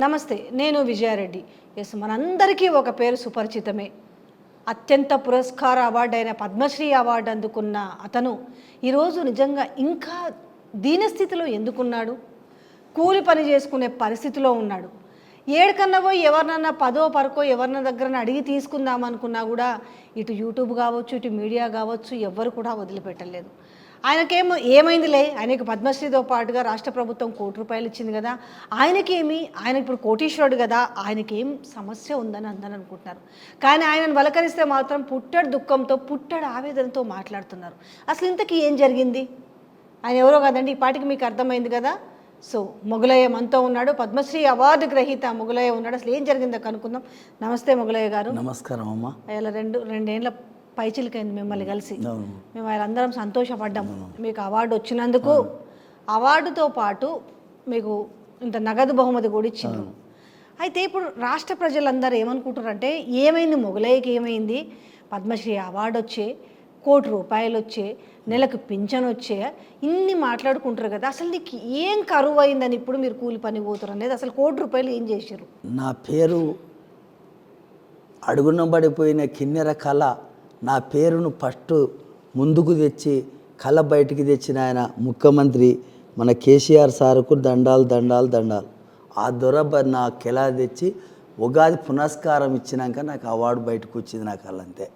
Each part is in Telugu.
నమస్తే, నేను విజయారెడ్డి. ఎస్, మనందరికీ ఒక పేరు సుపరిచితమే. అత్యంత పురస్కార అవార్డు అయిన పద్మశ్రీ అవార్డు అందుకున్న అతను ఈరోజు నిజంగా ఇంకా దీనస్థితిలో ఎందుకున్నాడు? కూలి పని చేసుకునే పరిస్థితిలో ఉన్నాడు. ఏడుకన్నా పోయి ఎవరినన్నా పదో పరకో ఎవరిన దగ్గర అడిగి తీసుకుందాం అనుకున్నా కూడా ఇటు యూట్యూబ్ కావచ్చు, ఇటు మీడియా కావచ్చు, ఎవ్వరు కూడా వదిలిపెట్టలేదు. ఆయనకేమో ఏమైందిలే, ఆయనకి పద్మశ్రీతో పాటుగా రాష్ట్ర ప్రభుత్వం ₹1,00,00,000 ఇచ్చింది కదా, ఆయనకేమి, ఆయన ఇప్పుడు కోటీశ్వరుడు కదా, ఆయనకేం సమస్య ఉందని అందరూ అనుకుంటున్నారు. కానీ ఆయనను వలకరిస్తే మాత్రం పుట్టడు దుఃఖంతో, పుట్టడు ఆవేదనతో మాట్లాడుతున్నారు. అసలు ఇంతకీ ఏం జరిగింది? ఆయన ఎవరో కదండి, ఈ పాటికి మీకు అర్థమైంది కదా. సో మొగలయ్య మనతో ఉన్నాడు, పద్మశ్రీ అవార్డు గ్రహీత మొగలయ్య ఉన్నాడు. అసలు ఏం జరిగిందో కనుక్కుందాం. నమస్తే మొగలయ్య గారు. నమస్కారం అమ్మ. ఇలా రెండేళ్ల పైచిలకైంది మిమ్మల్ని కలిసి. మేము వాళ్ళందరం సంతోషపడ్డాము మీకు అవార్డు వచ్చినందుకు. అవార్డుతో పాటు మీకు ఇంత నగదు బహుమతి కూడా ఇచ్చిండ్రు. అయితే ఇప్పుడు రాష్ట్ర ప్రజలందరూ ఏమనుకుంటారంటే, ఏమైంది మొగలయ్యకి, ఏమైంది? పద్మశ్రీ అవార్డు వచ్చే, ₹1,00,00,000 వచ్చే, నెలకు పింఛన్ వచ్చే, ఇన్ని మాట్లాడుకుంటారు కదా. అసలు నీకు ఏం కరువు అయిందని ఇప్పుడు మీరు కూలి పని పోతారు అనేది, అసలు ₹1,00,00,000 ఏం చేశారు? నా పేరు అడుగున పడిపోయిన కిన్నెర కళ, నా పేరును ఫస్ట్ ముందుకు తెచ్చి కళ బయటికి తెచ్చిన ఆయన ముఖ్యమంత్రి మన కేసీఆర్ సార్కు దండాలు దండాలు దండాలు. ఆ దొరబ నా కెలా తెచ్చి ఉగాది పునస్కారం ఇచ్చినాక నాకు అవార్డు బయటకు వచ్చింది. నా కళ అంతే.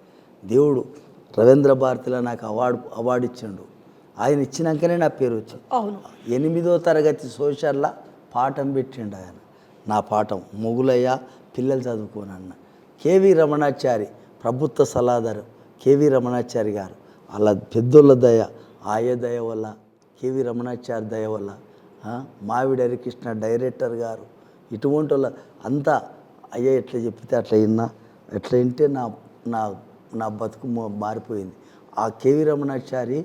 దేవుడు రవీంద్ర భారతిలో నాకు అవార్డు ఇచ్చిండు. ఆయన ఇచ్చినాకనే నా పేరు వచ్చింది. 8వ తరగతి సోషల్లో పాఠం పెట్టిండు ఆయన. నా పాఠం మొగులయ్య పిల్లలు చదువుకోనన్న. కేవీ రమణాచారి ప్రభుత్వ సలహాదారు కేవీ రమణాచారి గారు, అలా పెద్దోళ్ళ దయ, ఆయ దయ వల్ల, కేవీ రమణాచారి దయ వల్ల, మావిడి హరికృష్ణ డైరెక్టర్ గారు, ఇటువంటి వాళ్ళ అంతా అయ్యా ఎట్లా చెప్తే అట్లా విన్నా, ఎట్లా వింటే నా నా నా బతుకు మారిపోయింది. ఆ కేవీ రమణాచారి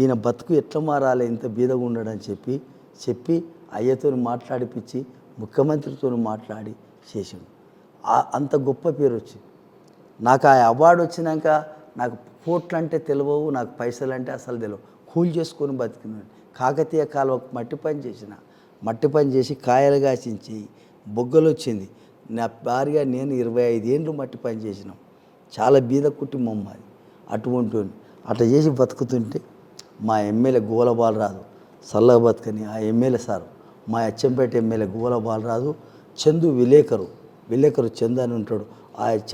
ఈయన బతుకు ఎట్లా మారాలి, ఇంత బీదగా ఉండడని చెప్పి అయ్యతో మాట్లాడిపించి ముఖ్యమంత్రితో మాట్లాడి చేసాడు. అంత గొప్ప పేరు వచ్చింది నాకు. ఆ అవార్డు వచ్చినాక నాకు కోట్లు అంటే తెలియవు, నాకు పైసలు అంటే అసలు తెలియవు. కూలి చేసుకొని బతికినాడు. కాకతీయ కాలువకు మట్టి పని చేసి కాయలు కాసించి బొగ్గలు వచ్చింది. నా భార్య నేను 25 ఏళ్ళు మట్టి పని చేసినాం. చాలా బీద కుటుంబం మాది. అటువంటి అట్లా చేసి బతుకుతుంటే మా ఎమ్మెల్యే గోల బాలరాజు, చల్లగా బతుకని ఆ ఎమ్మెల్యే సారు, మా అచ్చంపేట ఎమ్మెల్యే గోల బాలరాజు, చందు విలేకరు చందు అని ఉంటాడు,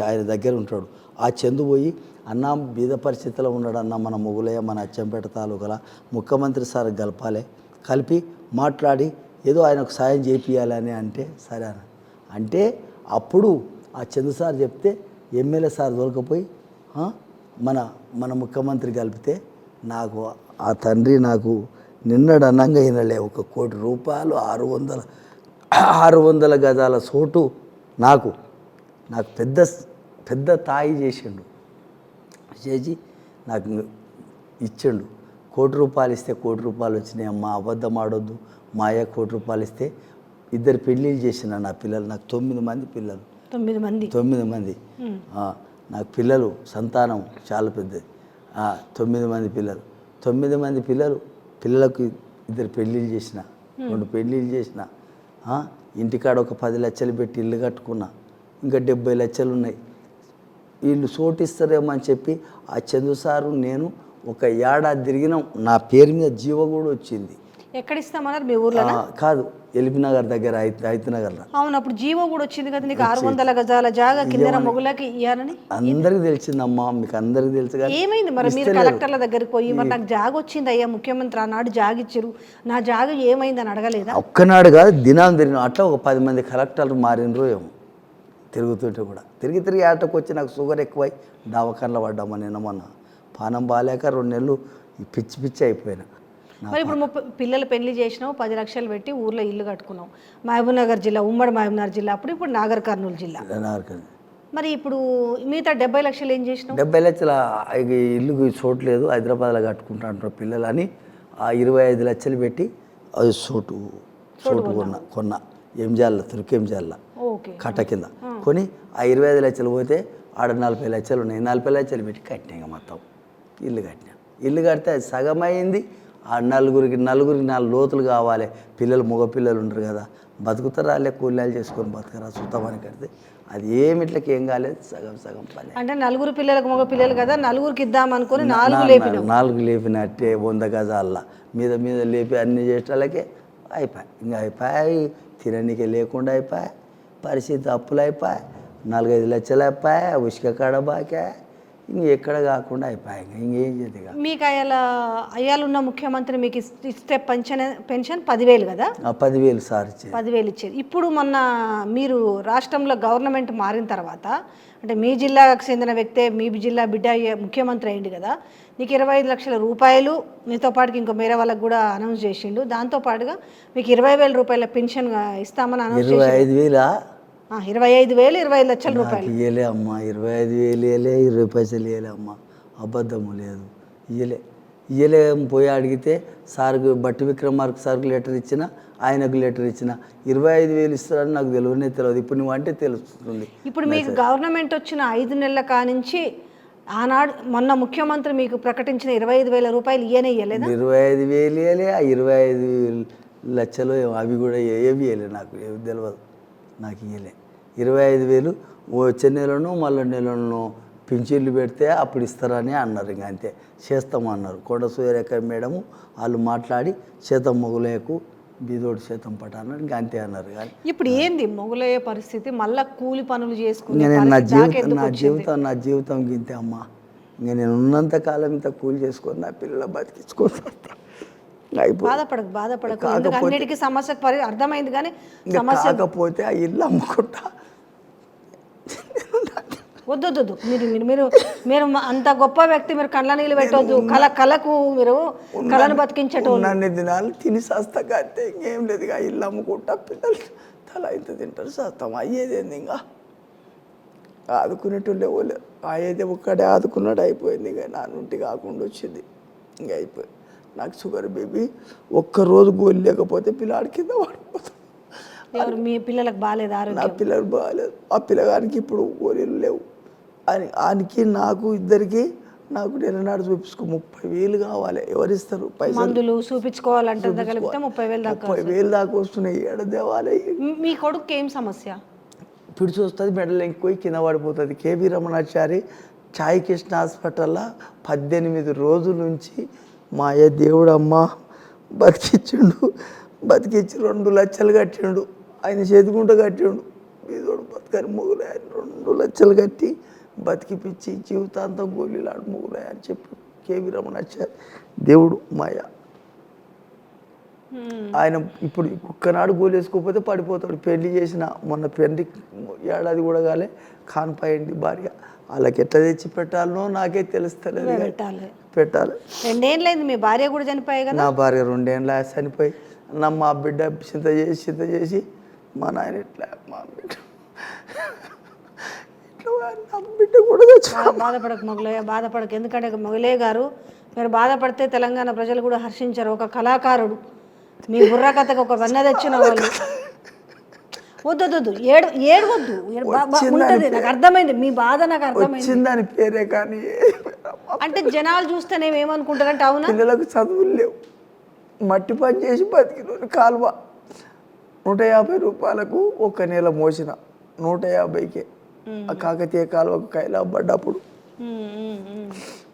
ఆయన దగ్గర ఉంటాడు. ఆ చందు పోయి, అన్న బీద పరిస్థితిలో ఉన్నాడు అన్న మన మొగులయ్య, మన అచ్చంపేట తాలూకాల ముఖ్యమంత్రి సార్ కలిపి మాట్లాడి ఏదో ఆయనకు సాయం చేపియాలని అంటే సరే అన్న. అంటే అప్పుడు ఆ చందు సార్ చెప్తే ఎమ్మెల్యే సార్ దొరకపోయి మన ముఖ్యమంత్రి కలిపితే నాకు ఆ తండ్రి నాకు నిన్నడు అన్నంగా వినలే, ₹1,00,00,000 600 గజాల చోటు నాకు పెద్ద తాయి చేసిండు. చేసి నాకు ఇచ్చిండు. ₹1,00,00,000 ఇస్తే ₹1,00,00,000 వచ్చినాయి. అమ్మ అబద్ధం ఆడొద్దు, మా అయ్య ₹1,00,00,000 ఇస్తే 2 పెళ్ళిళ్ళు చేసిన నా పిల్లలు. నాకు 9 మంది పిల్లలు. 9 మంది నాకు పిల్లలు, సంతానం చాలా పెద్దది. 9 మంది పిల్లలు. 9 మంది పిల్లలకు 2 పెళ్ళిళ్ళు చేసిన, 2 పెళ్ళిళ్ళు చేసిన. ఇంటికాడ ఒక 10 లక్షలు పెట్టి ఇల్లు కట్టుకున్నా. ఇంకా 70 లక్షలు ఉన్నాయి. వీళ్ళు చోటిస్తారేమో అని చెప్పి ఆ చందు సారు నేను ఒక ఏడాది తిరిగినాం. నా పేరు మీద జీవో కూడా వచ్చింది. ఎక్కడ ఇస్తామన్నారు? మీ ఊర్లో కాదు, ఎల్బీనగర్ దగ్గర, హైతనగర్లో. అవును, అప్పుడు జీవో కూడా వచ్చింది కదా నీకు, 600 గజాల జాగా కింద మొగులకి ఇయ్యాలని. అందరికి తెలిసిందమ్మా, మీకు అందరికి తెలుసు. ఏమైంది మరి? మీరు కలెక్టర్ల దగ్గరికి పోయి మరి నాకు జాగ వచ్చింది అయ్యా, ముఖ్యమంత్రి ఆనాడు జాగ ఇచ్చారు, నా జాగ ఏమైందని అడగలేదా? ఒక్కనాడు కాదు, దినాలు తిరిగిన. అట్లా ఒక 10 మంది కలెక్టర్లు మారినరు ఏమో. తిరుగుతుంటే కూడా తిరిగి ఆటకు వచ్చి నాకు షుగర్ ఎక్కువై దవాఖానలో పడ్డామా. నిన్న మొన్న పానం బాగాలేక 2 నెలలు పిచ్చి అయిపోయినా. మరి ఇప్పుడు పిల్లలు పెళ్లి చేసినావు, 10 లక్షలు పెట్టి ఊర్లో ఇల్లు కట్టుకున్నావు. మహబూబ్నగర్ జిల్లా, ఉమ్మడి మహబూబ్నగర్ జిల్లా, ఇప్పుడు నాగర్ కర్నూలు జిల్లా. మరి ఇప్పుడు మిగతా 70 లక్షలు ఏం చేసినావు? 70 లక్షల ఇల్లు చోట్లేదు, హైదరాబాద్లో కట్టుకుంటా అంటారు పిల్లలు అని ఆ 25 లక్షలు పెట్టి అది చోటు కొన్నా ఎంజాల్లో, తుర్కెంజాల్లో కట్ట కింద కొని ఆ 25 లక్షలు పోతే ఆడ 40 లక్షలు ఉన్నాయి. 40 లక్షలు పెట్టి కట్టినా. మొత్తం ఇల్లు కట్టినా. ఇల్లు కడితే అది సగం అయింది. ఆ నలుగురికి నాలుగు లోతులు కావాలి. పిల్లలు మగ పిల్లలు ఉంటారు కదా, బతుకుతారా వాళ్ళే కూలీలు చేసుకొని బతకరా చూద్దామని కడితే అది ఇట్లకి ఏం కాలేదు, సగం సగం పని. అంటే నలుగురు పిల్లలకు మగ పిల్లలు కదా, నలుగురికి ఇద్దాం అనుకుని నాలుగు లేపినట్టే 100 గజాల మీద మీద లేపి అన్ని చేసేటాలకే అయిపోయి. ఇంకా అయిపోయి తిననీకే లేకుండా అయిపోయి, పరిస్థితి అప్పులు అయిపోయి, 4-5 లక్షలు అయిపోయి, ఉసుక కాడ బాకా ఎక్కడ కాకుండా అయిపోయాయి. ఇంకేం చేతి. మీకు అయ్యాలున్న ముఖ్యమంత్రి మీకు ఇస్తే పెన్షన్ 10,000 కదా, 10,000 సార్ ఇచ్చేది. 10,000 ఇచ్చేది. ఇప్పుడు మొన్న మీరు రాష్ట్రంలో గవర్నమెంట్ మారిన తర్వాత, అంటే మీ జిల్లాకు చెందిన వ్యక్తే మీ జిల్లా బిడ్డ ముఖ్యమంత్రి అయింది కదా, నీకు 25 లక్షల రూపాయలు, మీతో పాటుకి ఇంకో వేరే వాళ్ళకి కూడా అనౌన్స్ చేసిండు. దాంతోపాటుగా మీకు 20,000 రూపాయల పెన్షన్ ఇస్తామని అనౌన్స్ చేసి 25,000 25,000 25 లక్షల రూపాయలు ఇయ్యలే అమ్మ. 25,000 ఇవ్వలే, 20 పైసలు ఇవ్వలే అమ్మ. అబద్ధము లేదు, ఇయ్యలే. పోయి అడిగితే సార్కు బట్టి విక్రమార్కు సార్కు లెటర్ ఇచ్చిన, ఆయనకు లెటర్ ఇచ్చిన. 25,000 ఇస్తారని నాకు తెలియదు. ఇప్పుడు నువ్వు అంటే తెలుస్తుంది. ఇప్పుడు మీకు గవర్నమెంట్ వచ్చిన 5 నెలల కానించి ఆనాడు మొన్న ముఖ్యమంత్రి మీకు ప్రకటించిన 25,000 రూపాయలు ఇయ్యలేదా? 25,000 ఇవ్వలే. ఆ 25 లక్షలు అవి కూడా ఏవి ఇవ్వలే, నాకు ఏమి తెలియదు. నాకు ఇవ్వలే 25,000. వచ్చే నెలను మళ్ళీ నెలను పింఛన్లు పెడితే అప్పుడు ఇస్తారని అన్నారు. ఇంకా అంతే చేస్తామన్నారు. కొండ సూర్యరేఖ మేడము వాళ్ళు మాట్లాడి శాతం మొగులేకు బీదోడు శాతం పట అన్నారు. ఇంకా అంతే అన్నారు. కానీ ఇప్పుడు ఏంది మొగులయ్యే పరిస్థితి? మళ్ళీ కూలి పనులు చేసుకుని నా జీవితం గింతే అమ్మ. ఇంకా నేను ఉన్నంత కాలం ఇంత కూలి చేసుకొని నా పిల్లల బతికించుకోవాలి. బాధపడకు అన్నిటికీ సమస్యకు అర్థమైంది. కానీ కాకపోతే ఆ ఇల్లు అమ్ముకుంటా. వద్దు మీరు అంత గొప్ప వ్యక్తి, మీరు కళ్ళ నీళ్ళు పెట్టవద్దు. కళకు మీరు కళను బతికించటం. అన్ని దినాలు తిని సస్తాగా అంతే, ఇంకేం లేదు. ఇల్లు అమ్ముకుంటా, పిల్లలు తల ఇంత తింటారు, సస్తాం. అయ్యేదేంది ఇంకా ఆదుకునేటోళ్ళు లేవు. అయ్యేదే ఒక్కడే ఆదుకున్నాడు, అయిపోయింది. ఇంకా నా నుండి కాకుండా వచ్చింది, ఇంకా అయిపోయింది. నాకు షుగర్ బేబీ, ఒక్కరోజు గోలు లేకపోతే పిల్లాడి కింద పడిపోతాడు. మీ పిల్లలకు బాగాలేదు? నా పిల్లలు బాగాలేదు. ఆ పిల్లగానికి ఇప్పుడు గోళీలు లేవు. ఆయనకి నాకు ఇద్దరికి నాకు నెలనాడు చూపించుకో 30,000 కావాలి. ఎవరిస్తారు పైసలు? మందులు చూపించుకోవాలంటే కలిపితే 30,000 దాకా వస్తున్నాయి. ఏడ దేవాలి. మీ కొడుకు ఏం సమస్య? పిడిచి వస్తుంది, మెడలు ఎంకిపోయి కింద పడిపోతుంది. కేవీ రమణాచారి సాయి కృష్ణ హాస్పిటల్లో 18 రోజుల నుంచి మా అయ్య దేవుడు అమ్మ బతికించి 2 లక్షలు కట్టిండు. ఆయన చేతికుంట కట్టిండు. మీదోడు బతకని మొగులే. ఆయన 2 లక్షలు కట్టి బతికిపిచ్చి జీవితాంతం గోళీలాడు మొగులే అని చెప్పి కేవీ రమణాచారి దేవుడు మాయ. ఆయన ఇప్పుడు ఒక్కనాడు గోలు వేసుకోకపోతే పడిపోతాడు. పెళ్లి చేసిన మొన్న పెళ్లి ఏడాది కూడా కాలే, కాన్పాయింది భార్య. వాళ్ళకి ఎట్లా తెచ్చి పెట్టాలనో నాకే తెలుస్తలేదు. పెట్టాలి. 2 ఏళ్ళైంది మీ భార్య కూడా చనిపోయాయి కదా? నా భార్య 2 ఏళ్ళ చనిపోయి, మా బిడ్డ చింత చేసి మా నాయన ఇట్లా మా బిడ్డ నా బిడ్డ కూడా బాధపడకు మొగలయ్య, బాధపడకు. ఎందుకంటే మొగలయ్య గారు, మీరు బాధపడితే తెలంగాణ ప్రజలు కూడా హర్షించారు. ఒక కళాకారుడు, మీ బుర్ర కథకు ఒక వెన్న తెచ్చిన వాళ్ళు. వద్దు ఏడవద్దు, ఉంటుంది. నాకు అర్థమైంది మీ బాధ, నాకు అర్థమైంది. పేరే కానీ అంటే జనాలు చూస్తేనే ఏమనుకుంటారంటే, అవునా పిల్లలకు చదువులు లేవు, మట్టి పని చేసి బతికిన కాలువ 150 రూపాయలకు 1 నెల మోసిన 150కే. ఆ కాకతీయ కాలువకు కైలా పడ్డప్పుడు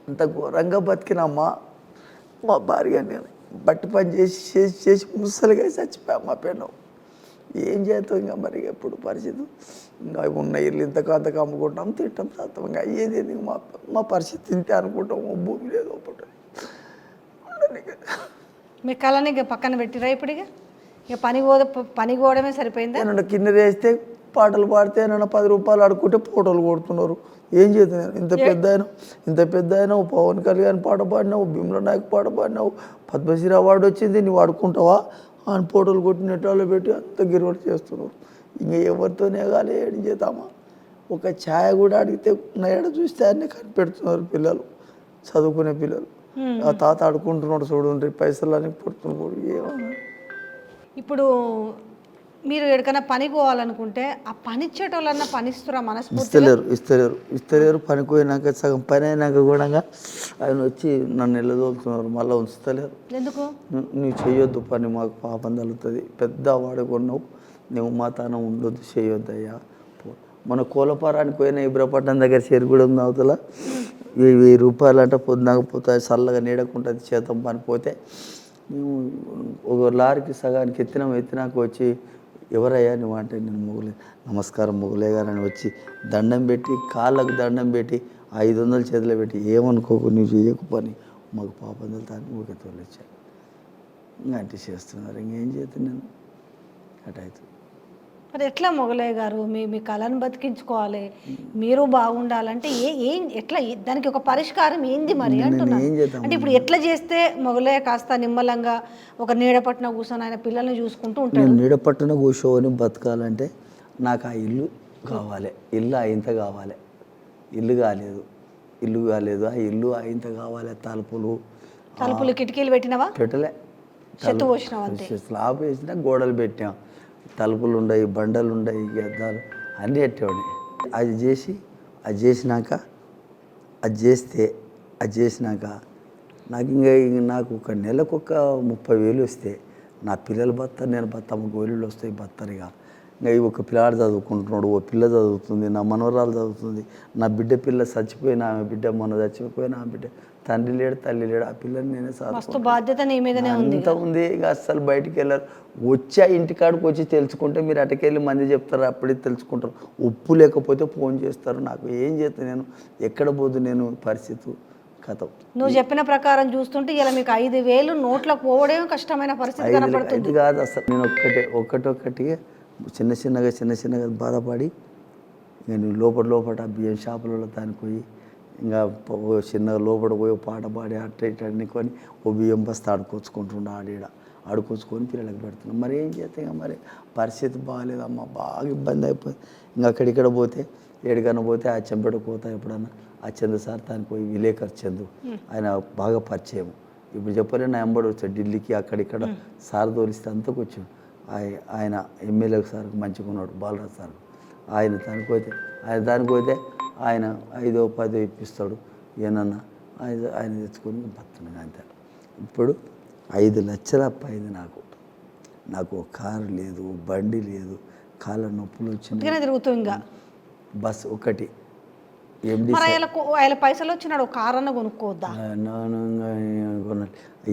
అంత ఘోరంగా బతికినమ్మా. మా భార్య నేను బట్టి పని చేసి ముసలిగా చచ్చిపోయా. మా పెన్ను ఏం చేస్తాం ఇంకా మరి ఎప్పుడు పరిస్థితి. ఇంకా ఉన్న ఇల్లు ఇంతకు అమ్ముకుంటాం, తింటాం, చేస్తాం. ఇంకా అయ్యేది మా పరిస్థితి తింటే అనుకుంటాం. భూమి లేదు ఒకటి. మీ కళని పక్కన పెట్టిరా ఇప్పుడు? ఇక పని పోవడమే సరిపోయిందా? ఏమన్నా కింద వేస్తే పాటలు పాడితే ఏమన్నా 10 రూపాయలు ఆడుకుంటే ఫోటోలు కొడుతున్నారు. ఏం చేస్తున్నాను? ఇంత పెద్ద అయినా పవన్ కళ్యాణ్ పాట పాడినావు, భీమ్లా నాయక్ పాట పాడినావు, పద్మశ్రీ అవార్డు వచ్చింది, నువ్వు ఆడుకుంటావా అని ఫోటోలు కొట్టి నెట్టాలో పెట్టి అంత గిరవడి చేస్తున్నారు. ఇంకా ఎవరితోనే కానీ ఏం చేద్దామా? ఒక ఛాయ కూడా అడిగితే నా ఏడ చూస్తే అన్నీ కనిపెడుతున్నారు పిల్లలు, చదువుకునే పిల్లలు. ఆ తాత ఆడుకుంటున్నాడు చూడండి, పైసలు అని పుడుతున్నాడు. ఏమన్నా ఇప్పుడు మీరు ఎక్కడికైనా పనికి పోవాలనుకుంటే ఆ పనిచ్చేటోళ్ళన్నా పనిస్తురా మనస్ఫూర్తిగా? ఇస్తలేరు పనికి పోయినాక సగం పని అయినాక కూడా ఆయన వచ్చి నన్ను నిలదోలుతున్నారు, మళ్ళీ ఉంచుతలేరు. ఎందుకు? నువ్వు చేయొద్దు పని, మాకు పాపం తగులుతుంది, పెద్ద వాడుకున్నావు, నువ్వు మా తాను ఉండొద్దు, చేయొద్దు అయ్యా. మన కోలపారానికి పోయిన ఇబ్రపట్నం దగ్గర చేరుగూడెం ఉంది అవతల, 1000 రూపాయలు అంటే పొద్దునకపోతే చల్లగా నీడకుంటుంది చేతం పని పోతే, మేము ఒక లారీకి సగానికి ఎత్తినాక వచ్చి ఎవరయ్యా నువ్వు అంటే, నేను మొగులే, నమస్కారం మొగులే గారని వచ్చి దండం పెట్టి, కాళ్ళకు దండం పెట్టి 500 చేతిలో పెట్టి, ఏమనుకోకు నువ్వు చేయకు పని, మాకు పాపం తగులుతాను ఊరికే తోలిచ్చాను. ఇంకా అంటే చేస్తున్నారు, ఇంకేం చేస్తాను నేను అటైతే. మరి ఎట్లా మొగలయ్య గారు మీ కళను బతికించుకోవాలి, మీరు బాగుండాలంటే ఎట్లా దానికి ఒక పరిష్కారం ఏంది మరి అంటున్నాను. అంటే ఇప్పుడు ఎట్లా చేస్తే మొగలయ్య కాస్త నిమ్మలంగా ఒక నీడపట్టున కూర్చొని ఆయన పిల్లల్ని చూసుకుంటూ ఉంటాడు? నేను నీడపట్టున కూర్చొని బతకాలంటే నాకు ఆ ఇల్లు కావాలి, ఇల్లు అయింత కావాలి. ఇల్లు కాలేదు, ఆ ఇల్లు అయింత కావాలి. తలుపులు కిటికీలు పెట్టినవా? పెట్టలే, చెత్త పోసినావు అంతే. స్లాబ్ వేసినా గోడలు పెట్టాం, తలుపులు ఉన్నాయి, బండలు ఉన్నాయి, గద్దాలు అన్నీ పెట్టేవాడిని. అది చేసినాక నాకు ఒక నెలకు ఒక 30,000 వస్తే నా పిల్లలు బతారు, నేను బతా, 3 వస్తాయి బతారు. ఇంకా ఒక పిల్లాడు చదువుకుంటున్నాడు, ఓ పిల్ల చదువుతుంది, నా మనవరాలు చదువుతుంది, నా బిడ్డ చచ్చిపోయిన ఆమె బిడ్డ, మొన్న చచ్చిపోయిన ఆమె బిడ్డ, తండ్రి లేడు తల్లి లేడు, ఆ పిల్లని నేనే మస్తు బాధ్యత నీ మీదనే ఉంది. అంత ఉంది. ఇక అస్సలు బయటికి వెళ్ళారు. వచ్చా ఇంటికాడికి వచ్చి తెలుసుకుంటే మీరు అటకెళ్ళి మంది చెప్తారు, అప్పుడే తెలుసుకుంటారు. ఉప్పు లేకపోతే ఫోన్ చేస్తారు. నాకు ఏం చేస్తాను, నేను ఎక్కడ పోదు, నేను పరిస్థితి కథ. నువ్వు చెప్పిన ప్రకారం చూస్తుంటే ఇలా మీకు 5,000 నోట్లకు పోవడం కష్టమైన పరిస్థితి కనపడుతుంది. ఇది కాదు అసలు, నేను ఒక్కటొక్కటిగా చిన్నగా బాధపడి నేను లోపల ఆ బియ్యం షాపులలో దానికి పోయి ఇంకా చిన్నగా లోపల పోయి పాట పాడి అట్ట ఇట్ట అనుకొని ఓ బియ్యం బస్తా ఆడుకొచ్చుకొని పిల్లలకు పెడుతున్నాం. మరి ఏం చేస్తే ఇంకా మరి పరిస్థితి బాగాలేదమ్మా, బాగా ఇబ్బంది అయిపోయింది. ఇంకా అక్కడిక్కడ పోతే ఏడికన్నా పోతే ఆ చెంపట పోతా ఎప్పుడన్నా ఆ చందు సార్ దానికి పోయి విలేకర్ చందు, ఆయన బాగా పరిచయం. ఇప్పుడు చెప్పలే, నా ఎంబడి వచ్చాడు ఢిల్లీకి, అక్కడిక్కడ సార్ తోలిస్తే అంతకు వచ్చాడు. ఆయన ఎమ్మెల్యే సార్ మంచిగా ఉన్నాడు, బాలరాజ్ సార్. ఆయన దానికి పోతే ఆయన 5-10 ఇప్పిస్తాడు, ఏమన్నా ఆయన తెచ్చుకొని బతున్నాను అంతే. ఇప్పుడు 5 లక్షల అయింది నాకు కారు లేదు, బండి లేదు, కాళ్ళ నొప్పులు వచ్చినాయి, తిరుగుతుంది. ఇంకా బస్ ఒకటి పైసలు వచ్చినాడు, కారు అన్న కొనుక్కోవద్దా?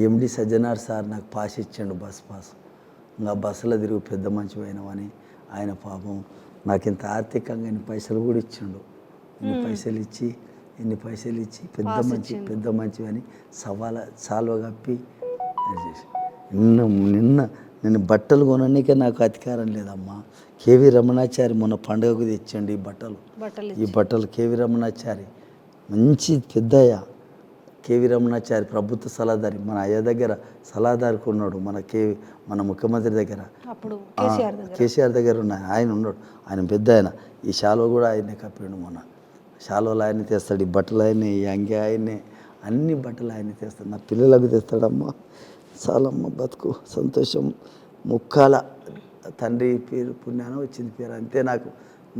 ఎండి సజ్జనార్ సార్ నాకు పాస్ ఇచ్చాడు, బస్ పాస్. ఇంకా బస్సులో తిరుగు పెద్ద మంచి పోయినామని ఆయన పాపం నాకు ఇంత ఆర్థికంగా ఇన్ని పైసలు కూడా ఇచ్చిండు. ఇన్ని పైసలు ఇచ్చి పెద్ద మంచి అని సాల్వ కప్పి చేసి నిన్న బట్టలు కొనడానికే నాకు అధికారం లేదమ్మా. కేవీ రమణాచారి మొన్న పండుగకు తెచ్చండి ఈ బట్టలు కేవీ రమణాచారి మంచి పెద్దయ్య, కేవీ రమణాచారి ప్రభుత్వ సలహాదారి, మన అయ్య దగ్గర సలహాదారికి ఉన్నాడు, మన ముఖ్యమంత్రి దగ్గర, కేసీఆర్ దగ్గర ఉన్నాయి, ఆయన ఉన్నాడు, ఆయన పెద్ద ఆయన. ఈ శాలువ కూడా ఆయనే కప్పాడు, మొన్న శాలువలు ఆయనే తెస్తాడు, ఈ బట్టలు ఆయనే, ఈ అంగి ఆయనే, అన్ని బట్టలు ఆయనే తెస్తాడు, నా పిల్లలకు తెస్తాడమ్మా. చాలమ్మ బతుకు సంతోషం. ముక్కాల తండ్రి పేరు పుణ్యాన వచ్చింది పేరు, అంతే. నాకు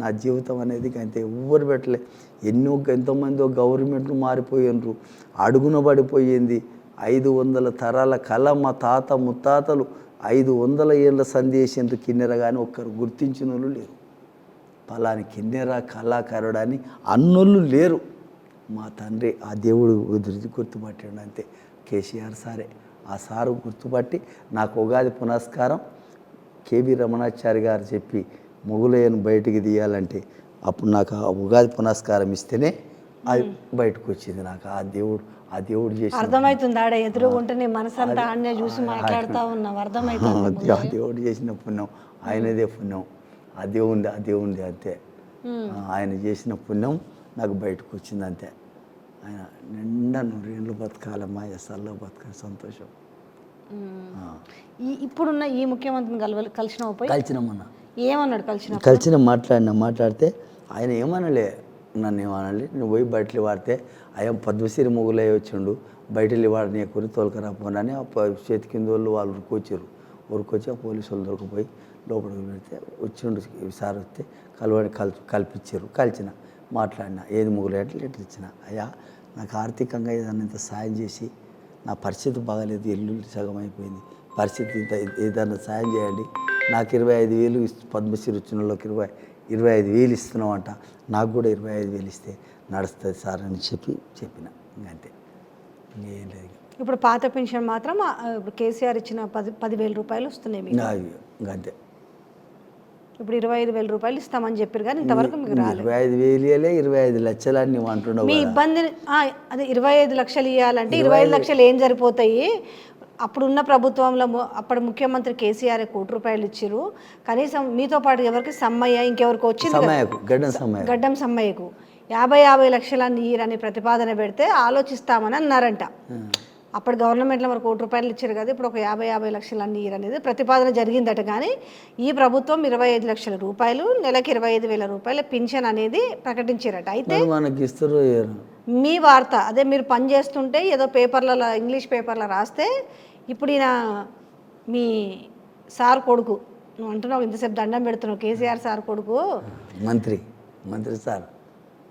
నా జీవితం అనేది అంతే, ఎవ్వరు పెట్టలే. ఎంతోమంది గవర్నమెంట్లు మారిపోయినరు, అడుగున పడిపోయింది. 500 తరాల కళ మా తాత ముత్తాతలు 500 ఏళ్ళ సందేశంతో కిన్నెర కానీ ఒక్కరు గుర్తించిన వాళ్ళు లేరు. పలాని కిన్నెర కళాకారుడు అని అన్నోళ్ళు లేరు. మా తండ్రి ఆ దేవుడు గుర్తుపట్టాడు అంతే, కేసీఆర్ సారే. ఆ సారు గుర్తుపట్టి నాకు ఉగాది పునస్కారం కేవీ రమణాచారి గారు చెప్పి మొగులయ్యను బయటికి తీయాలంటే అప్పుడు నాకు ఆ ఉగాది పునస్కారం ఇస్తేనే అది బయటకు వచ్చింది. నాకు ఆ దేవుడు చేసి అర్థమవుతుంది. ఆడ ఎదురుగుంటే నీ మనసంతా ఆడనే చూసి మాట్లాడుతూ ఉన్నావు, అర్థమవుతుంది. ఆ దేవుడు చేసిన పుణ్యం, ఆయనదే పుణ్యం, ఆ దేవుంది అంతే. ఆయన చేసిన పుణ్యం నాకు బయటకు వచ్చింది అంతే. ఆయన నిండా 100 ఏళ్ళు బతకాలమ్మా, ఎస్ఆర్లో బతకాలి, సంతోషం. ఇప్పుడున్న ఈ ముఖ్యమంత్రిని కలిసినామన్నా, ఏమన్నాడు? మాట్లాడితే ఆయన ఏమనలే, నన్ను ఏమనాలి, నువ్వు పోయి బయటలు వాడితే అయ్యా పద్మశ్రీ మొగులయ్య వచ్చిండు, బయటలు వాడిని కొని తోలుకరాపోనని ఆ చేతి కింద వాళ్ళు ఉరుకొచ్చారు. ఉరుకొచ్చి ఆ పోలీసు వాళ్ళు దొరికిపోయి లోపలికి పెడితే వచ్చిండు సార్ వస్తే కల్పించారు. కలిసిన మాట్లాడిన ఏది ముగ్గులేట్లు ఎట్లు ఇచ్చిన, అయ్యా నాకు ఆర్థికంగా ఏదన్నా ఇంత సాయం చేసి, నా పరిస్థితి బాగాలేదు, ఇల్లు సగం అయిపోయింది, పరిస్థితి ఇంత ఏదన్నా సాయం చేయండి, నాకు 25,000 పద్మశ్రీ వచ్చిన వాళ్ళకి 25,000 ఇస్తున్నామంట, నాకు కూడా 25,000 ఇస్తే నడుస్తుంది సార్ అని చెప్పిన. ఇంకంతే, ఇంకేం లేదు. ఇప్పుడు పాత పెన్షన్ మాత్రం ఇప్పుడు కేసీఆర్ ఇచ్చిన 10,000 రూపాయలు వస్తున్నాయి మీకు. ఇంకంతే. ఇప్పుడు 25,000 రూపాయలు ఇస్తామని చెప్పారు కానీ ఇంతవరకు మీకు రాలేదు. 25,000 25 లక్షలు అని నువ్వు అంటున్నావు. మీ ఇబ్బంది అదే 25 లక్షలు ఇవ్వాలంటే 25 లక్షలు ఏం సరిపోతాయి? అప్పుడున్న ప్రభుత్వంలో అప్పుడు ముఖ్యమంత్రి కేసీఆర్ 1 కోటి రూపాయలు ఇచ్చారు. కనీసం మీతో పాటు ఎవరికి సమ్మయ్య ఇంకెవరికి వచ్చింది గడ్డం సమ్మయ్యకు 50 లక్షలన్నీ ఇయ్యరని ప్రతిపాదన పెడితే ఆలోచిస్తామని అన్నారంట. అప్పుడు గవర్నమెంట్లో మరి 1 కోటి రూపాయలు ఇచ్చారు కదా, ఇప్పుడు ఒక 50 లక్షలన్నీ ఇయ్యరనేది ప్రతిపాదన జరిగిందట. కానీ ఈ ప్రభుత్వం 25 లక్షల రూపాయలు, నెలకి 25,000 రూపాయల పింఛన్ అనేది ప్రకటించారట. అయితే మనకి ఇస్తారు. మీ వార్త అదే, మీరు పని చేస్తుంటే ఏదో పేపర్లలో ఇంగ్లీష్ పేపర్లో రాస్తే, ఇప్పుడు ఈయన మీ సార్ కొడుకు, నువ్వు అంటున్నావు ఇంతసేపు దండం పెడుతున్నావు, కేసీఆర్ సార్ కొడుకు మంత్రి సార్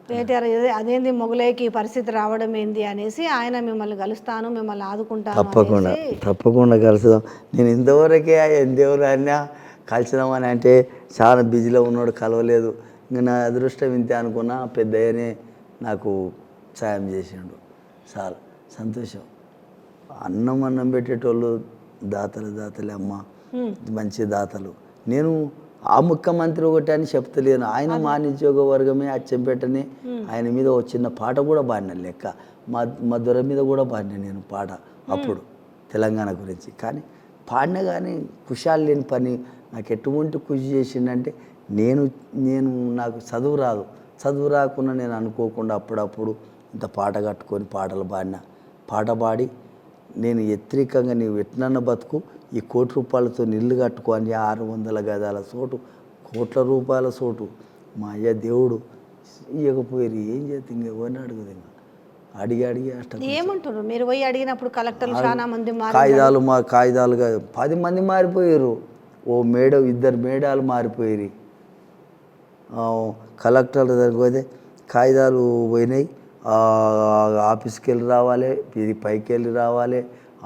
కేటీఆర్ అదేంది మొగలైకి పరిస్థితి రావడం ఏంది అనేసి ఆయన మిమ్మల్ని కలుస్తాను, మిమ్మల్ని ఆదుకుంటాను. తప్పకుండా కలుసుదాం. నేను ఇంతవరకే ఎంతెవరు అయినా కలిసిదామని అంటే చాలా బిజీలో ఉన్నాడు, కలవలేదు. ఇంకా నా అదృష్టం ఇంతే అనుకున్నా, పెద్దయ్యనే నాకు సాయం చేసిండు. చాలా సంతోషం. అన్నం పెట్టేటోళ్ళు దాతలే అమ్మ, మంచి దాతలు. నేను ఆ ముఖ్యమంత్రి ఒకటి అని చెప్తలేను, ఆయన మా నియోజక వర్గమే అచ్చంపేటనే. ఆయన మీద ఒక చిన్న పాట కూడా పాడిన లెక్క, మా దొర మీద కూడా పాడిన నేను పాట అప్పుడు తెలంగాణ గురించి. కానీ పాడినా కానీ కుషాలు లేని పని నాకు ఎటువంటి కృషి చేసిండంటే, నేను నాకు చదువు రాకుండా నేను అనుకోకుండా అప్పుడప్పుడు ఇంత పాట కట్టుకొని పాటలు పాట పాడి నేను వ్యతిరేకంగా నీవు ఎట్లన్న బతుకు, ఈ 1 కోటి రూపాయలతో ఇల్లు కట్టుకొని 600 గజాల చోటు, కోట్ల రూపాయల చోటు మా అయ్య దేవుడు ఇవ్వకపోయారు. ఏం చేస్తే ఇంకెవరిని అడుగుదు, ఇంకా అడిగి అష్టం ఏమంటారు. మీరు పోయి అడిగినప్పుడు కలెక్టర్లు చాలా మంది కాగితాలుగా 10 మంది మారిపోయారు. ఓ 2 మేడాలు మారిపోయారు. కలెక్టర్ దగ్గరికి పోతే కాగితాలు పోయినాయి, ఆఫీస్కి వెళ్ళి రావాలి, ఇది పైకి వెళ్ళి రావాలి,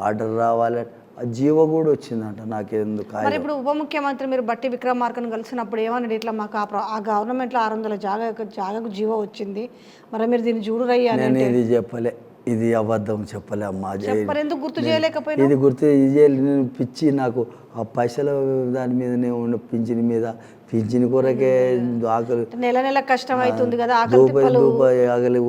ఆర్డర్ రావాలి, ఆ జీవో కూడా వచ్చిందంట. నాకెందుకు మరి ఇప్పుడు ఉప ముఖ్యమంత్రి మీరు బట్టి విక్రమార్కను కలిసినప్పుడు ఏమన్నాడు, ఇట్లా మాకు ఆ గవర్నమెంట్లో 600 జాగాకు జీవో వచ్చింది, మరి మీరు దీన్ని చూడురయ్యా? నేను ఇది చెప్పలే, ఇది అబద్ధం చెప్పలే అమ్మా. ఎందుకు గుర్తు చేయలేకపోయినా? ఇది నేను పిచ్చి, నాకు ఆ పైసల దాని మీద ఉన్న పింఛని కొరకే ఆకలి, నెల కష్టం అవుతుంది కదా, ఆకలి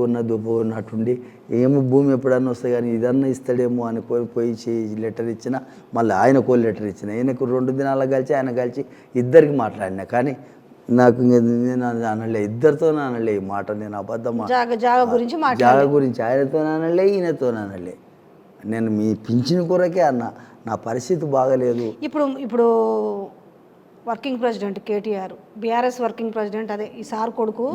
ఉన్నట్టుండి ఏమో భూమి ఎప్పుడన్నా వస్తాయి కానీ ఇదన్నా ఇస్తాడేమో అని పోయి లెటర్ ఇచ్చిన, మళ్ళీ ఆయనకో లెటర్ ఇచ్చిన, ఈయనకు 2 దినాలు కలిసి ఆయన కలిసి ఇద్దరికి మాట్లాడినా. కానీ నాకు నేను అనలే, ఇద్దరితో అనలే ఈ మాట, నేను అబద్ధం జాగా గురించి ఆయనతో అనలే, ఈయనతో అనలే. నేను మీ పింఛన్ కొరకే అన్న, నా పరిస్థితి బాగలేదు. ఇప్పుడు working president KTR, BRS working president అదే ఈ సార్ కొడుకు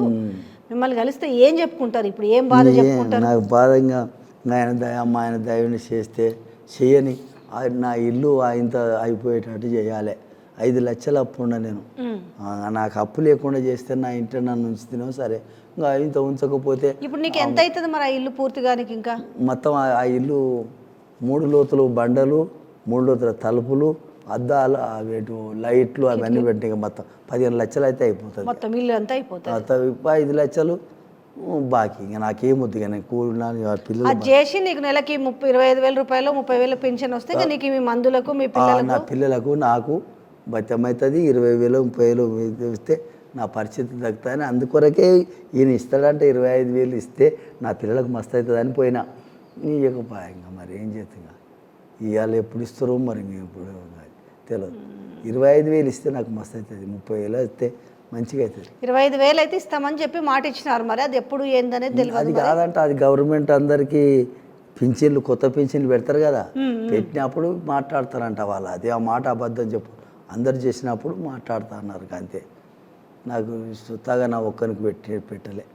మిమ్మల్ని కలిస్తే ఏం చెప్పుకుంటారు? ఇప్పుడు ఏం బాధ చెప్పుకుంటారు? నాకు బాధంగా ఆయన దయని చేస్తే చేయని, నా ఇల్లు ఇంత అయిపోయేటట్టు చేయాలి. 5 లక్షలు అప్పు ఉండ, నేను నాకు అప్పు లేకుండా చేస్తే నా ఇంట్లో నన్ను ఉంచుతున్నావు, సరే ఇంకా ఇంత ఉంచకపోతే. ఇప్పుడు నీకు ఎంత అవుతుంది మరి ఆ ఇల్లు పూర్తిగా? ఇంకా మొత్తం ఆ ఇల్లు 3 లోతులు బండలు, 3 లోతుల తలుపులు, అద్దాలు, అవేటు లైట్లు అవన్నీ పెట్టి మొత్తం 15 లక్షలు అయితే అయిపోతుంది. మొత్తం ఇల్లు అంతా అయిపోతుంది. 5 లక్షలు బాకీ. ఇంకా నాకేమొద్దు, కానీ కూలినా పిల్లలు చేసి నీకు నెలకి 25,000 రూపాయలు 30,000 పెన్షన్ వస్తే నీకు మీ మందులకు, మీ నా పిల్లలకు, నాకు బతమవుతుంది. 20,000 30,000 ఇస్తే నా పరిస్థితి తగ్గుతాయని, అందుకొరకే ఈయన ఇస్తాడంటే 25,000 ఇస్తే నా పిల్లలకు మస్తు అవుతుంది అని పోయినా. ఇవ్వకపోయా, ఇంకా మరి ఏం చేస్తా, ఇవాళ ఎప్పుడు ఇస్తారో మరి ఇప్పుడు తెలియదు. 25,000 ఇస్తే నాకు మస్తు అవుతుంది, 30,000 ఇస్తే మంచిగా అవుతుంది. 25,000 అయితే ఇస్తామని చెప్పి మాట ఇచ్చినారు, మరి అది ఎప్పుడు ఏందనేది తెలియదు. అది కాదంట, అది గవర్నమెంట్ అందరికీ పింఛన్లు, కొత్త పింఛన్లు పెడతారు కదా, పెట్టినప్పుడు మాట్లాడతారంట వాళ్ళు. అది ఆ మాట అబద్ధం చెప్పు, అందరు చేసినప్పుడు మాట్లాడుతా అన్నారు. అంతే, నాకు సుత్తాగా నా ఒక్కరికి పెట్టలే.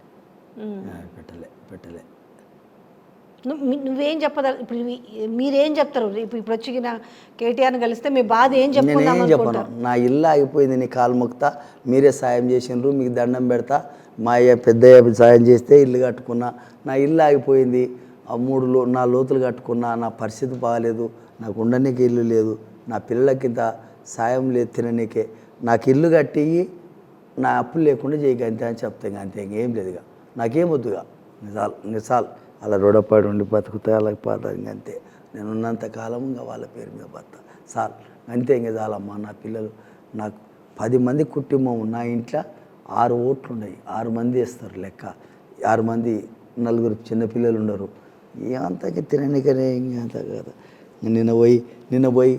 నువ్వేం ఇప్పుడు మీరేం చెప్తారు? ఇప్పుడు వచ్చి కేటీఆర్ని కలిస్తే మీ బాధ ఏం చెప్పుకుందాం నేనేం చెప్పను, నా ఇల్లు ఆగిపోయింది, నీ కాలు మొక్తా, మీరే సాయం చేసిండ్రు, మీకు దండం పెడతా, మా అయ్య పెద్దయ్య సాయం చేస్తే ఇల్లు కట్టుకున్నా, నా ఇల్లు ఆగిపోయింది, ఆ 4 లోతులు కట్టుకున్నా, నా పరిస్థితి బాగాలేదు, నాకు ఉండనీకి ఇల్లు లేదు, నా పిల్లలకి ఇంత సాయం లేదు తిననీకే, నాకు ఇల్లు కట్టి నా అప్పులు లేకుండా చేయక అంతే అని చెప్తాను, అంతే ఇంకేం లేదుగా, నాకేం వద్దుగా, నిజాలు అలా రోడపాడు ఉండి బతుకుతా అలా పోతారు, ఇంకంతే నేను ఉన్నంత కాలం ఇంకా వాళ్ళ పేరు మీద బతా సార్, అంతే ఇంక చాలమ్మా. నా పిల్లలు నాకు 10 మంది కుటుంబం, నా ఇంట్లో 6 ఓట్లు ఉన్నాయి, 6 మంది వేస్తారు లెక్క, 6 మంది 4 చిన్నపిల్లలు ఉండరు, ఏమంతకి తిననికనే ఇంకంత కదా. నిన్న పోయి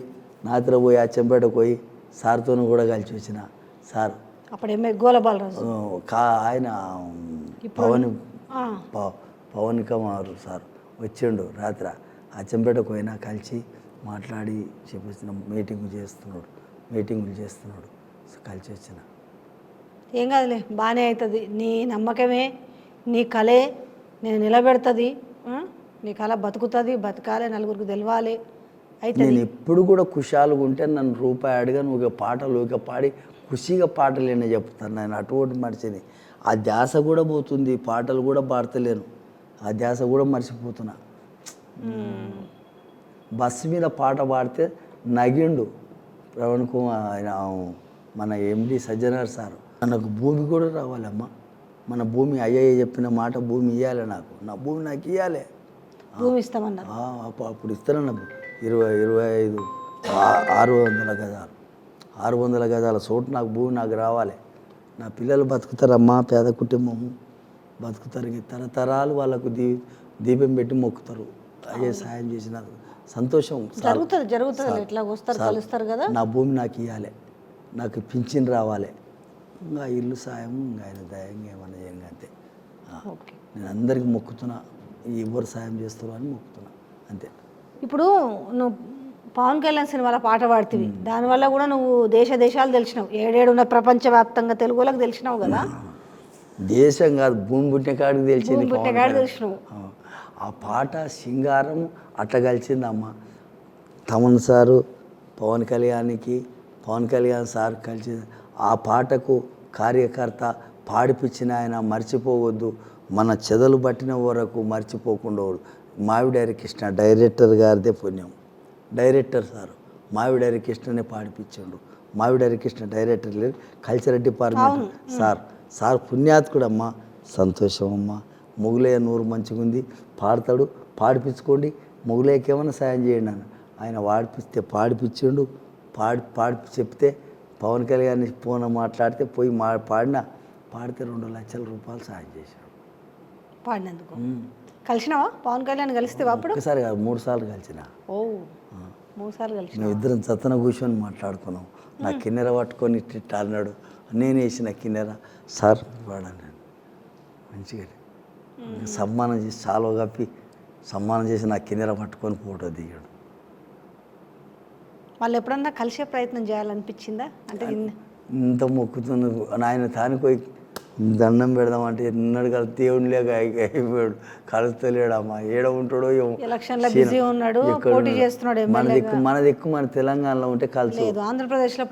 నాతిలో పోయి అచ్చంపేటకు పోయి సార్తో కూడా కలిసి వచ్చిన. సార్ అప్పుడేమో గోలబాలరాజు ఆయన పవన్ కుమార్ సార్ వచ్చిండు రాత్రి, అచ్చంపేటకు పోయినా కలిసి మాట్లాడి చెప్పిస్తున్నాం, మీటింగులు చేస్తున్నాడు కలిసి వచ్చిన. ఏం కాదులే, బాగానే అవుతుంది, నీ నమ్మకమే, నీ కళే నేను నిలబెడుతుంది, నీ కళ బతుకుతుంది, బతకాలి, నలుగురికి తెలవాలి అయితే. నేను ఎప్పుడు కూడా ఖుషాలుగా ఉంటే నన్ను రూపాయి అడిగాను, ఒక పాటలు ఒక పాడి ఖుషిగా పాటలేనే చెప్తాను, నేను అటువంటి మనిషిని. ఆ ధ్యాస కూడా పోతుంది, పాటలు కూడా పాడతలేను, ఆ ధ్యాస కూడా మర్చిపోతున్నా. బస్సు మీద పాట పాడితే నగిండు ప్రవణ్ కుమార్, ఆయన మన ఎండి సజ్జనర్ సార్, మనకు భూమి కూడా రావాలమ్మా, మన భూమి అయ్యయ్య చెప్పిన మాట, భూమి ఇవ్వాలి నాకు, నా భూమి నాకు ఇవ్వాలి, భూమి ఇస్తామన్నారు. అప్పుడు ఇస్తానన్న 25 600 గజాల చోటు నాకు భూమి నాకు రావాలి, నా పిల్లలు బతుకుతారమ్మా, పేద కుటుంబం బతుకుతారు, తరతరాలు వాళ్ళకు దీపం పెట్టి మొక్కుతారు, అయ్యే సాయం చేసిన సంతోషం. జరుగుతుంది ఎట్లా వస్తారు కలుస్తారు కదా. నా భూమి నాకు ఇవ్వాలి, నాకు పింఛన్ రావాలి, ఇంకా ఇల్లు సాయం, ఇంకా ఆయన దయంగా ఏమన్నా చేయంగా అంతే. నేను అందరికీ మొక్కుతున్నా, ఎవరు సాయం చేస్తారు అని మొక్కుతున్నా అంతే. ఇప్పుడు నువ్వు పవన్ కళ్యాణ్ సినిమాలో పాట పాడుతుంది, దానివల్ల కూడా నువ్వు దేశాలు తెలిసినావు, ఏడేడున్న ప్రపంచవ్యాప్తంగా తెలుగు వాళ్ళకి తెలిసినావు కదా. దేశం కాదు, భూమి పుట్టిన కాడికి తెలిసింది తెలిసినావు. ఆ పాట సింగారం అట్లా కలిసిందమ్మ. తమన్ సారు పవన్ కళ్యాణ్ సార్ కలిసి ఆ పాటకు కార్యకర్త పాడిపించిన ఆయన మర్చిపోవద్దు, మన చెదలు పట్టిన వరకు మర్చిపోకుండా మావిడారి కృష్ణ డైరెక్టర్ గారిదే పుణ్యం. డైరెక్టర్ సార్ మావిడారి కృష్ణనే పాడిపించాడు, మావిడారి కృష్ణ డైరెక్టర్ లేదు, కల్చరల్ డిపార్ట్మెంట్ సార్ పుణ్యాత్కుడమ్మా. సంతోషం అమ్మా, మొగులయ్య నూరు మంచిగా ఉంది, పాడతాడు, పాడిపించుకోండి, మొగులయ్యకి ఏమైనా సాయం చేయండి అని ఆయన పాడిపిస్తే పాడిపించిండు, పాడి చెప్తే పవన్ కళ్యాణ్ ఫోన్ మాట్లాడితే పోయి పాడితే 2 లక్షల రూపాయలు సాయం చేశాడు పాడినందుకు. కలిసినావా పవన్ కళ్యాణ్? కలిస్తే అప్పుడు ఒకసారి కాదు 3 సార్లు కలిసిన. 3 సార్లు కలిసి మేము ఇద్దరం చత్తన కూర్చొని మాట్లాడుకున్నాం. నా కిన్నెర పట్టుకొని ఇట్లా అన్నాడు, నేను వేసిన కిన్నెర సార్ వాడాను మంచిగా సన్మానం చేసి చాలా కప్పి సన్మానం చేసి నా కిన్నెర పట్టుకొని ఫోటో దిగాడు. వాళ్ళు ఎప్పుడన్నా కలిసే ప్రయత్నం చేయాలనిపించిందా? అంటే ఇంత మొక్కుతున్న ఆయన తానికి పోయి దండం పెడదామంటే ఎన్నడు కలిసి దేవుని లేక అయిపోయాడు, కలుస్తలేడమ్మా, ఏడ ఉంటాడో ఎలక్షన్లో బిజీ ఉన్నాడు, పోటీ చేస్తున్నాడు. మన దిక్కు మన తెలంగాణలో ఉంటే కలుసు, ఆంధ్రప్రదేశ్లో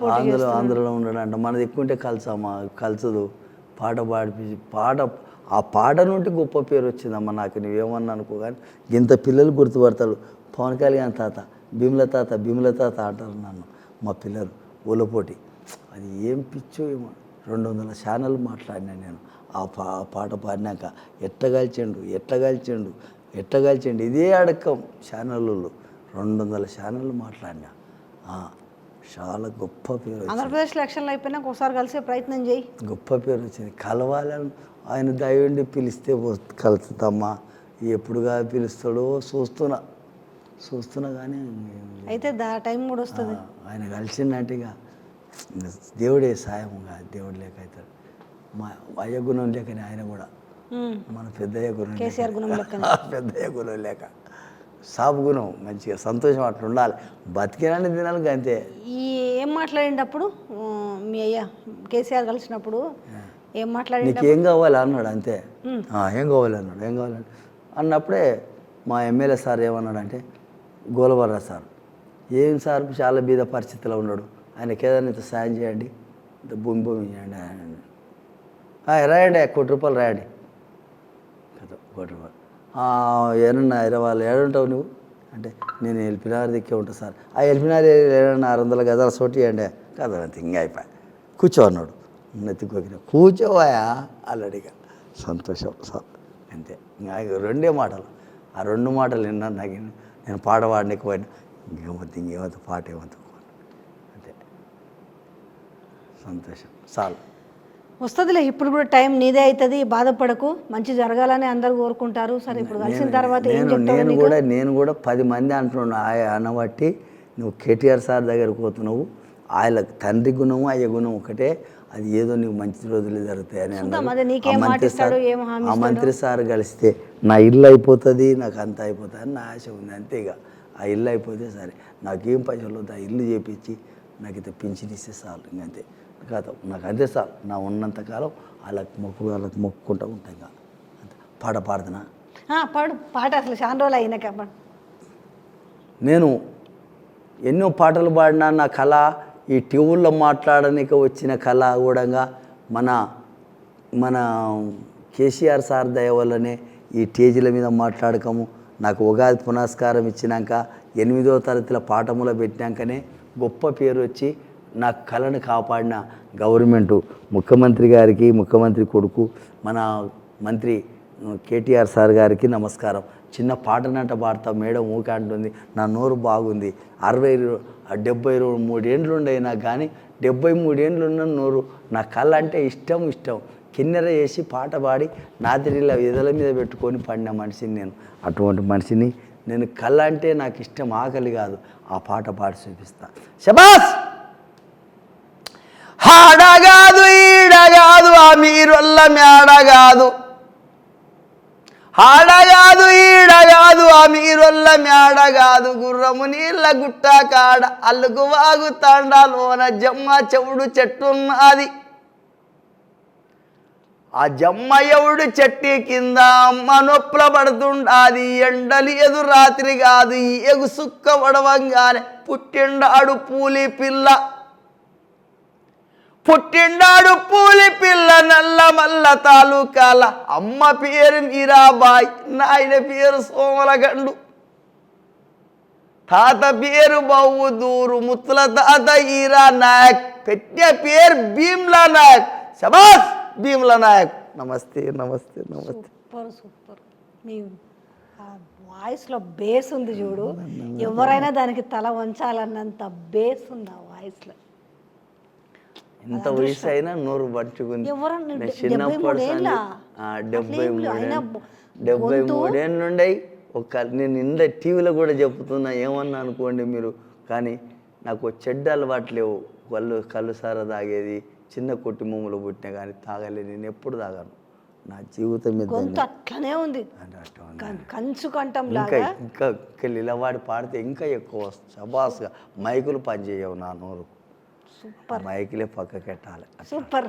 ఆంధ్రలో ఉన్నాడంట, మన దిక్కు ఉంటే కలుసమ్మా, కలుసదు. పాట పాడిపించి ఆ పాట నుండి గొప్ప పేరు వచ్చిందమ్మా నాకు, నువ్వేమన్నా అనుకో కానీ ఇంత పిల్లలు గుర్తుపడతాడు. పవన్ కళ్యాణ్ తాత, భీముల తాత అంటారు నన్ను మా పిల్లలు ఊలపోటి. అది ఏం పిచ్చో ఏమో, 200 ఛానల్ మాట్లాడినా నేను ఆ పాట పాడినాక. ఎట్టగలిచండు ఇదే అడక్కం ఛానళ్ళు, 200 ఛానళ్ళు మాట్లాడినా. చాలా గొప్ప పేరు వచ్చింది. ఆంధ్రప్రదేశ్లో ఎలక్షన్లు అయిపోయినాక ఒకసారి కలిసే ప్రయత్నం చేయి, గొప్ప పేరు వచ్చింది. కలవాలని ఆయన దయవుండి పిలిస్తే కలుస్తామా, ఎప్పుడుగా పిలుస్తాడో చూస్తున్నా కానీ అయితే టైం కూడా వస్తుంది. ఆయన కలిసిందంటేగా దేవుడే సాయంగా, దేవుడు లేక అవుతాడు. మా అయ్య గుణం లేకనే ఆయన కూడా, మన పెద్దయ్య గుణం, కేసీఆర్ గుణం లేక, పెద్దయ్య గుణం లేక సాబు గుణం మంచిగా సంతోషం అట్లా ఉండాలి, బతికినాన్ని తినాలి అంతే. ఏం మాట్లాడినప్పుడు మీ అయ్య కేసీఆర్ కలిసినప్పుడు ఏం మాట్లాడి, నీకు ఏం కావాలి అన్నాడు అంతే. ఏం కావాలి అన్నప్పుడే మా ఎమ్మెల్యే సార్ ఏమన్నాడంటే, గోలవర్ర సార్, ఏం సార్ చాలా బీద పరిస్థితిలో ఉన్నాడు, ఆయనకి ఏదైనా ఇంత సాయం చేయండి, ఇంత భూమి చేయండి రాయండి, ₹1,00,00,000 రాయండి. కదా ₹1,00,00,000 ఏమన్నా వాళ్ళు ఏడుంటావు నువ్వు అంటే, నేను ఎల్పినార్ దిక్కే ఉంటా సార్. ఆ ఎల్పినార్ ఏదైనా 600 గజాల సోటి ఇవ్వండి. కదా అంత ఇంకా అయిపోయి కూర్చో అన్నాడు. నెత్తికొకిన కూర్చోవాయా అల్లడిగా సంతోషం సార్ అంతే. ఇంకా 2 మాటలు, ఆ 2 మాటలు విన్నాను. నాకు నేను పాట పాడడానికి పోయినా, ఇంకేమవుతుంది పాట ఏమవుతుంది అంతే. సంతోషం చాలు. వస్తుందిలే, ఇప్పుడు కూడా టైం నీదే అవుతుంది, బాధపడకు, మంచి జరగాలని అందరు కోరుకుంటారు. సరే ఇప్పుడు కలిసిన తర్వాత ఏం చెప్తావు? నేను కూడా 10 మంది అంటున్నాను అనబట్టి నువ్వు కేటీఆర్ సార్ దగ్గరకు పోతున్నావు. ఆయన తండ్రి గుణము అయ్య గుణం ఒకటే, అది ఏదో నీకు మంచి రోజులు జరుగుతాయని అన్నారు. ఆ మంత్రి సార్ కలిస్తే నా ఇల్లు అయిపోతుంది, నాకు అంత అయిపోతుంది అని నా ఆశ ఉంది. అంతే. ఇక ఆ ఇల్లు అయిపోతే సరే, నాకేం పైసలు వద్దు, ఆ ఇల్లు చేపించి నాకు ఇంత పింఛన్ ఇస్తే చాలు. ఇంకంతే కాదు, నాకు అంతే చాలు. నా ఉన్నంతకాలం వాళ్ళకి మొక్కుకుంటూ ఉంటాయి. ఇంకా అంతే. పాట పాడుతున్నా, పాడు పాట. అసలు చాలా రోజులు అయినాక నేను ఎన్నో పాటలు పాడినా. నా కళ ఈ టీవీల్లో మాట్లాడడానికి వచ్చిన కళ కూడా మన కేసీఆర్ సార్ దయ వల్లనే ఈ స్టేజీల మీద మాట్లాడకము. నాకు ఉగాది పునస్కారం ఇచ్చినాక 8వ తరగతిలో పాఠములో పెట్టినాకనే గొప్ప పేరు వచ్చి నా కళను కాపాడిన గవర్నమెంటు ముఖ్యమంత్రి గారికి, ముఖ్యమంత్రి కొడుకు మన మంత్రి కేటీఆర్ సార్ గారికి నమస్కారం. చిన్న పాటనంట పాడతా, మేడం ఊకే అంటుంది, నా నోరు బాగుంది. 73 ఏండ్లు ఉండయినా కానీ 73 ఏండ్లు ఉన్న నోరు, నా కళ అంటే ఇష్టం. కిన్నెర చేసి పాట పాడి నాదిరిలా ఎదల మీద పెట్టుకొని పాడిన మనిషిని నేను. అటువంటి మనిషిని నేను. కళ అంటే నాకు ఇష్టం, ఆకలి కాదు. ఆ పాట పాడి చూపిస్తా. శబాస్. హాడగాదు ఈడగాదు ఆ మీరొల్ల మేడగాదు, ఆడగాదు ఈడగాదు ఆ మీరొల్ల మేడగాదు, గుర్రము నీళ్ళ గుట్ట కాడ అల్లుకు వాగు తాండాలోన జమ్మ చెవుడు చెట్టున్నది. ఆ జమ్మ ఎవడు చెట్టు కింద అమ్మ నొప్పుల పడుతుండాది. ఎండలు ఎదు రాత్రి కాదు, ఎగు సుక్క పడవంగానే పుట్టిండాడు పూలి పిల్ల నల్లమల్ల తాలూకాల. అమ్మ పేరు మీరాబాయ్, నాయన పేరు సోమలగండు, తాత పేరు బౌదూరు, ముత్తుల తాత ఈరా నాయక్, పెట్టే పేరు భీమ్లా నాయక్. శబాస్ భీమ్లా నాయక్. నమస్తే. సూపర్. మీ వాయిస్లో బేస్ ఉంది చూడు, ఎవరైనా దానికి తల వంచాలన్నంత బేస్ ఉంది ఆ వాయిస్లో. ఎంత వయసు అయినా నోరు పట్టుకుంది. చిన్నప్పుడు 73 ఏళ్ళు ఉండయి. నేను టీవీలో కూడా చెప్తున్నా, ఏమన్నా అనుకోండి మీరు, కానీ నాకు చెడ్డ అలవాటు లేవు. కళ్ళు సార తాగేది, చిన్న కుటుంబంలో పుట్టినా కానీ తాగలేదు. నేను ఎప్పుడు తాగాను. నా జీవితం మీద అట్లనే ఉంది. కంచు కంఠం ఇంకా లీలవాడి పాడితే ఇంకా ఎక్కువ వస్తుంది. శబాస్గా మైకులు పనిచేయవు నా నోరు. మైకులే పక్కకెట్టాలి. సూపర్.